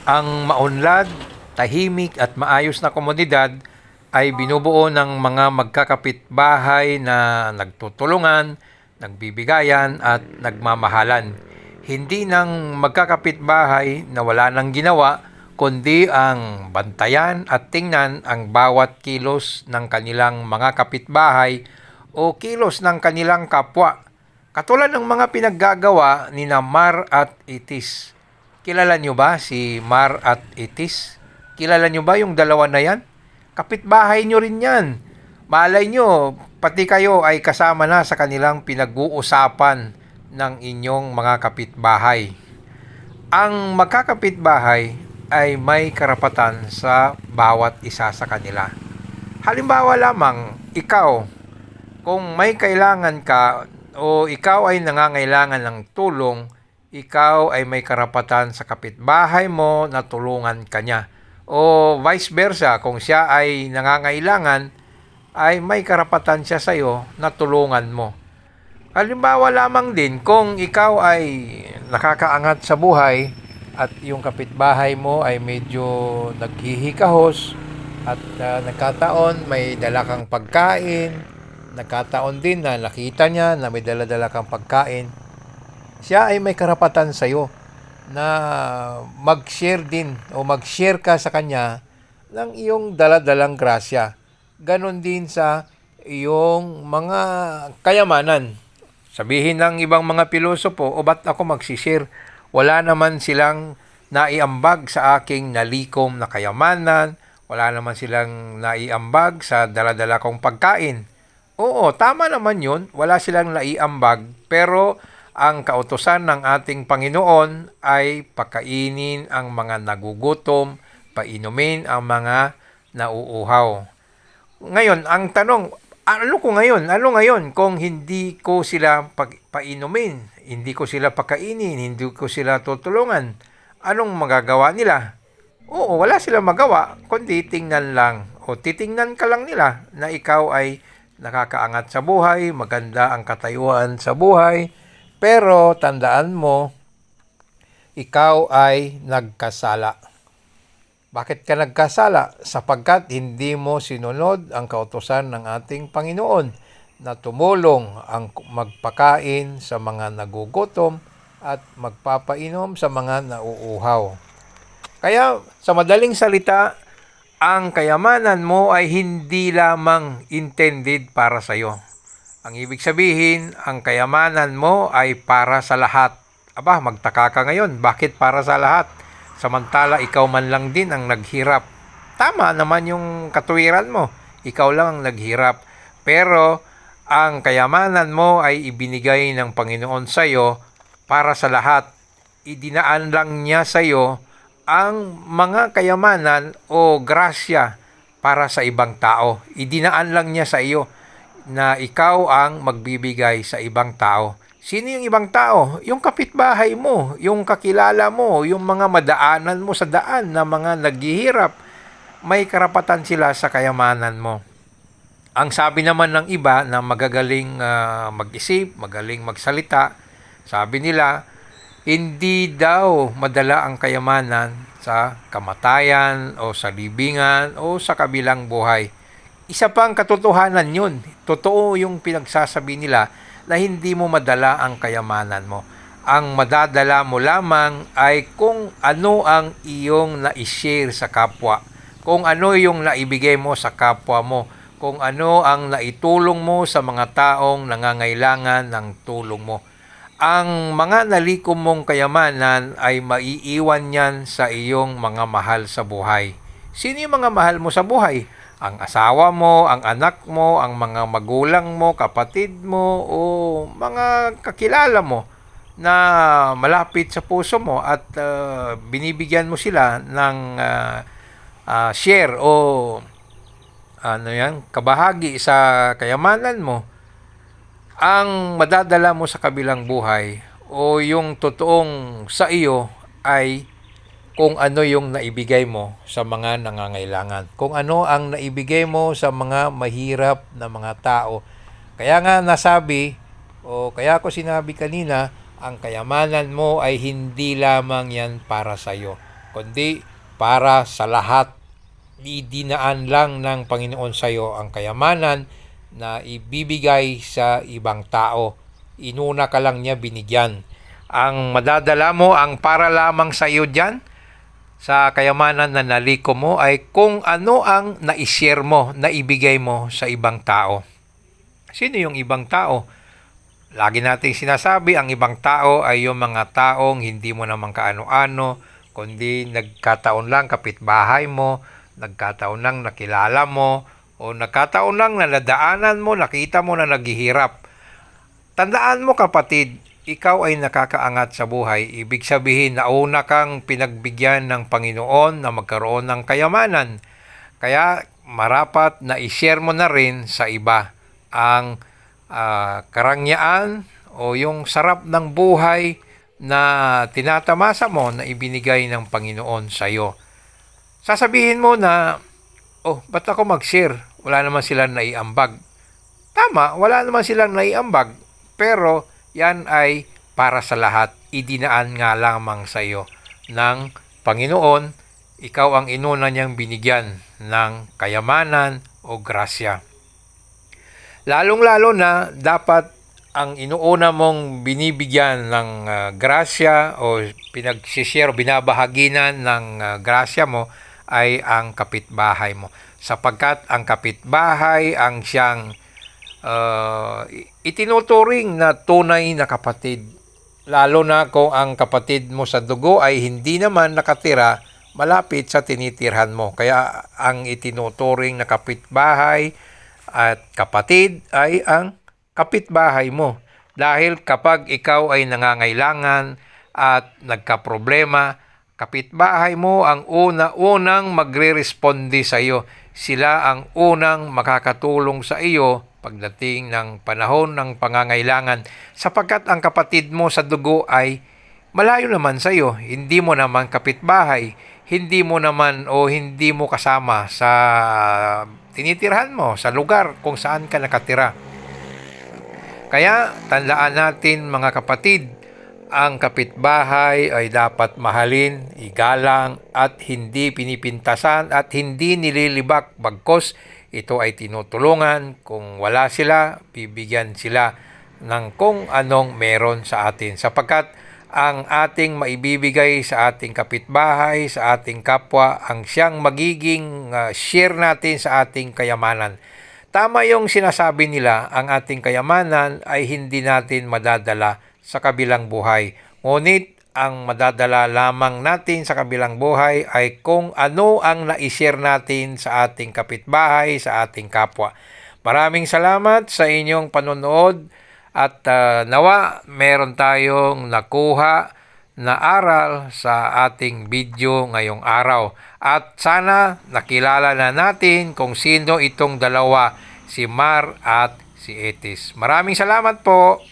Ang maunlad, tahimik at maayos na komunidad ay binubuo ng mga magkakapitbahay na nagtutulungan, nagbibigayan at nagmamahalan. Hindi ng magkakapitbahay na wala nang ginawa, kundi ang bantayan at tingnan ang bawat kilos ng kanilang mga kapitbahay o kilos ng kanilang kapwa. Katulad ng mga pinaggagawa ni Mar at Itis. Kilala nyo ba si Mar at Itis? Kilala nyo ba yung dalawa na yan? Kapitbahay nyo rin yan. Malay nyo, pati kayo ay kasama na sa kanilang pinag-uusapan ng inyong mga kapitbahay. Ang magkakapitbahay ay may karapatan sa bawat isa sa kanila. Halimbawa lamang, ikaw, kung may kailangan ka o ikaw ay nangangailangan ng tulong, ikaw ay may karapatan sa kapitbahay mo na tulungan ka niya. O vice versa, kung siya ay nangangailangan, ay may karapatan siya sa iyo na tulungan mo. Halimbawa lamang din, kung ikaw ay nakakaangat sa buhay at yung kapitbahay mo ay medyo naghihikahos at nagkataon may dala kang pagkain, nagkataon din na nakita niya na may dala-dala kang pagkain, siya ay may karapatan sa iyo na mag-share din o mag-share ka sa kanya ng iyong dala-dalang grasya. Ganon din sa iyong mga kayamanan. Sabihin ng ibang mga pilosopo, o ba't ako magsishare? Wala naman silang naiambag sa aking nalikom na kayamanan, wala naman silang naiambag sa dala-dala kong pagkain. Oo, tama naman yun, wala silang naiambag, pero ang kautusan ng ating Panginoon ay pakainin ang mga nagugutom, painumin ang mga nauuhaw. Ngayon, ang tanong, ano ngayon kung hindi ko sila painumin, hindi ko sila pakainin, hindi ko sila tutulungan? Anong magagawa nila? Oo, wala silang magawa, kundi tingnan lang o titingnan ka lang nila na ikaw ay nakakaangat sa buhay, maganda ang katayuan sa buhay, pero tandaan mo, ikaw ay nagkasala. Bakit ka nagkasala? Sapagkat hindi mo sinunod ang kautusan ng ating Panginoon na tumulong ang magpakain sa mga nagugutom at magpapainom sa mga nauuhaw. Kaya sa madaling salita, ang kayamanan mo ay hindi lamang intended para sa iyo. Ang ibig sabihin, ang kayamanan mo ay para sa lahat. Aba, magtaka ka ngayon, bakit para sa lahat? Samantala, ikaw man lang din ang naghirap. Tama naman yung katuwiran mo, ikaw lang ang naghirap. Pero, ang kayamanan mo ay ibinigay ng Panginoon sa iyo para sa lahat. Idinaan lang niya sa iyo ang mga kayamanan o grasya para sa ibang tao. Idinaan lang niya sa iyo na ikaw ang magbibigay sa ibang tao. Sino yung ibang tao? Yung kapitbahay mo, yung kakilala mo, yung mga madaanan mo sa daan na mga naghihirap. May karapatan sila sa kayamanan mo. Ang sabi naman ng iba na magagaling mag-isip, magaling magsalita, sabi nila, hindi daw madala ang kayamanan sa kamatayan o sa libingan o sa kabilang buhay. Isa pang katotohanan yun. Totoo yung pinagsasabi nila na hindi mo madala ang kayamanan mo. Ang madadala mo lamang ay kung ano ang iyong na-share sa kapwa. Kung ano yung naibigay mo sa kapwa mo. Kung ano ang naitulong mo sa mga taong nangangailangan ng tulong mo. Ang mga nalikom mong kayamanan ay maiiwan yan sa iyong mga mahal sa buhay. Sino yung mga mahal mo sa buhay? Ang asawa mo, ang anak mo, ang mga magulang mo, kapatid mo, o mga kakilala mo na malapit sa puso mo at binibigyan mo sila ng share o kabahagi sa kayamanan mo. Ang madadala mo sa kabilang buhay o yung totoong sa iyo ay kung ano yung naibigay mo sa mga nangangailangan. Kung ano ang naibigay mo sa mga mahirap na mga tao. Kaya nga nasabi, o kaya ko sinabi kanina, ang kayamanan mo ay hindi lamang yan para sa iyo, kundi para sa lahat. Idinaan lang ng Panginoon sa iyo ang kayamanan na ibibigay sa ibang tao. Inuna ka lang niya binigyan. Ang madadala mo, ang para lamang sa iyo dyan, sa kayamanan na naliko mo, ay kung ano ang na-share mo, naibigay mo sa ibang tao. Sino yung ibang tao? Lagi nating sinasabi, ang ibang tao ay yung mga taong hindi mo naman kaano-ano, kundi nagkataon lang kapitbahay mo, nagkataon lang nakilala mo, o nagkataon lang na nadaanan mo, nakita mo na naghihirap. Tandaan mo kapatid, ikaw ay nakakaangat sa buhay. Ibig sabihin, nauna kang pinagbigyan ng Panginoon na magkaroon ng kayamanan. Kaya marapat na i-share mo na rin sa iba ang karangyaan o yung sarap ng buhay na tinatamasa mo na ibinigay ng Panginoon sa iyo. Sasabihin mo na, ba't ako mag-share? Wala naman silang naiambag. Tama, wala naman silang naiambag. Pero yan ay para sa lahat. Idinaan nga lamang sa iyo ng Panginoon. Ikaw ang inuna niyang binigyan ng kayamanan o grasya. Lalong-lalo na dapat ang inuuna mong binibigyan ng grasya o pinagsishare o binabahaginan ng grasya mo ay ang kapitbahay mo. Sapagkat ang kapitbahay ang siyang itinuturing na tunay na kapatid. Lalo na kung ang kapatid mo sa dugo ay hindi naman nakatira malapit sa tinitirhan mo. Kaya ang itinuturing na kapitbahay at kapatid ay ang kapitbahay mo. Dahil kapag ikaw ay nangangailangan at nagkaproblema, kapitbahay mo ang unang magre-responde sa iyo. Sila ang unang makakatulong sa iyo pagdating ng panahon ng pangangailangan, sapagkat ang kapatid mo sa dugo ay malayo naman sa iyo. Hindi mo naman kapitbahay, hindi mo naman o hindi mo kasama sa tinitirhan mo, sa lugar kung saan ka nakatira. Kaya tandaan natin mga kapatid, ang kapitbahay ay dapat mahalin, igalang at hindi pinipintasan at hindi nililibak, bagkos ito ay tinutulungan. Kung wala sila, bibigyan sila ng kung anong meron sa atin, sapagkat ang ating maibibigay sa ating kapitbahay, sa ating kapwa, ang siyang magiging share natin sa ating kayamanan. Tama yung sinasabi nila, ang ating kayamanan ay hindi natin madadala sa kabilang buhay. Ngunit ang madadala lamang natin sa kabilang buhay ay kung ano ang na-share natin sa ating kapitbahay, sa ating kapwa. Maraming salamat sa inyong panonood at nawa meron tayong nakuha na aral sa ating video ngayong araw. At sana nakilala na natin kung sino itong dalawa, si Mar at si Etis. Maraming salamat po!